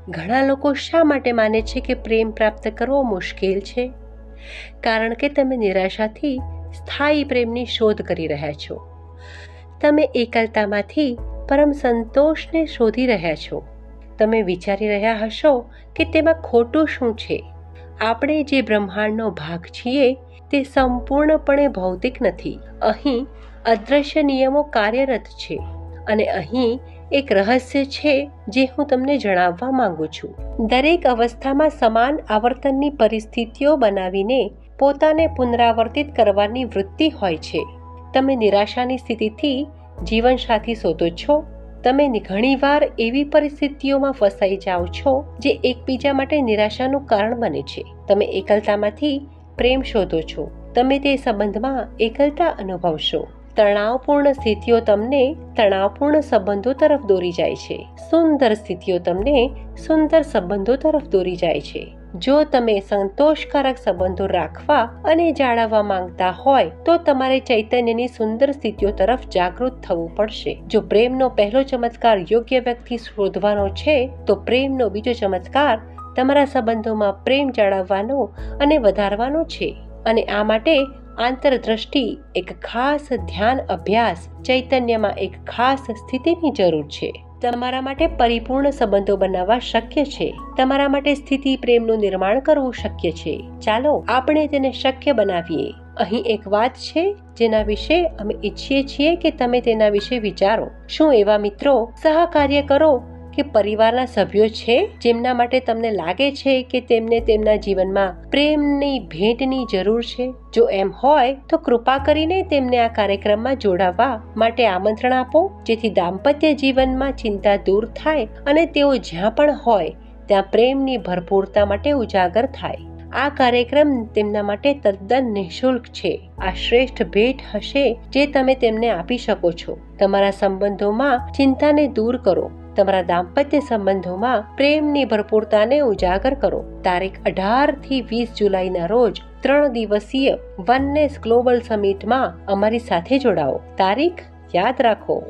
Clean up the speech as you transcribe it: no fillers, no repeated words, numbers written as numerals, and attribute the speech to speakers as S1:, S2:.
S1: ઘણા લોકો શા માટે માને છે કે પ્રેમ પ્રાપ્ત કરવો મુશ્કેલ છે? કારણ કે તમે નિરાશાથી સ્થાયી પ્રેમની શોધ કરી રહ્યા છો. તમે એકલતામાંથી પરમ સંતોષને શોધી રહ્યા છો. તમે વિચારી રહ્યા હશો કે તેમાં ખોટું શું છે. આપણે જે બ્રહ્માંડનો ભાગ છીએ તે સંપૂર્ણપણે ભૌતિક નથી. અહીં અદ્રશ્ય નિયમો કાર્યરત છે અને અહીં એક રહસ્ય છે જે હું તમને જણાવવા માંગુ છું. દરેક અવસ્થામાં સમાન આવર્તનની પરિસ્થિતિઓ બનાવીને પોતાને પુનરાવર્તિત કરવાની વૃત્તિ હોય છે. તમે નિરાશાની સ્થિતિથી જીવનસાથી શોધો છો. તમે ઘણીવાર એવી પરિસ્થિતિઓમાં ફસાઈ જાઓ છો જે એકબીજા માટે નિરાશાનું કારણ બને છે. તમે એકલતામાંથી પ્રેમ શોધો છો. તમે તે સંબંધમાં એકલતા અનુભવશો. તણાવપૂર્ણ સ્થિતિઓ તમને તણાવપૂર્ણ સંબંધો તરફ દોરી જાય છે. સુંદર સ્થિતિઓ તમને સુંદર સંબંધો તરફ દોરી જાય છે. જો તમે સંતોષકારક સંબંધો રાખવા અને જાળવવા માંગતા હોય તો તમારે ચૈતન્યની સુંદર સ્થિતિઓ તરફ જાગૃત થવું પડશે. જો પ્રેમનો પહેલો ચમત્કાર યોગ્ય વ્યક્તિ શોધવાનો છે તો પ્રેમનો બીજો ચમત્કાર તમારા સંબંધોમાં પ્રેમ જાળવવાનો અને વધારવાનો છે. અને આ માટે આંતરદ્રષ્ટિ, એક ખાસ ધ્યાન અભ્યાસ, ચૈતન્યમાં એક ખાસ સ્થિતિની જરૂર છે. તમારા માટે પરિપૂર્ણ સંબંધો બનાવવા શક્ય છે. તમારા માટે સ્થિતિ પ્રેમનું નિર્માણ કરવું શક્ય છે. ચાલો આપણે તેને શક્ય બનાવીએ. અહીં એક વાત છે જેના વિશે અમે ઈચ્છીએ છીએ કે તમે તેના વિશે વિચારો. શું એવા મિત્રો, સહકાર્યકરો કે પરિવારના સભ્યો છે જેમના માટે તમને લાગે છે કે તેમને તેમના જીવનમાં પ્રેમની ભેટની જરૂર છે? જો એમ હોય તો કૃપા કરીને તેમને આ કાર્યક્રમમાં જોડાવા માટે આમંત્રણ આપો, જેથી દાંપત્ય જીવનમાં ચિંતા દૂર થાય અને તેઓ જ્યાં પણ હોય ત્યાં પ્રેમની ભરપૂરતા માટે ઉજાગર થાય. આ કાર્યક્રમ તેમના માટે તદ્દન નિઃશુલ્ક છે. આ શ્રેષ્ઠ ભેટ હશે જે તમે તેમને આપી શકો છો. તમારા સંબંધોમાં ચિંતાને દૂર કરો. તમારા દાંપત્ય સંબંધોમાં પ્રેમની ભરપૂરતાને ઉજાગર કરો. તારીખ 18 થી 20 જુલાઈના રોજ 3 દિવસીય વનનેસ ગ્લોબલ સમિટમાં અમારી સાથે જોડાઓ. તારીખ યાદ રાખો.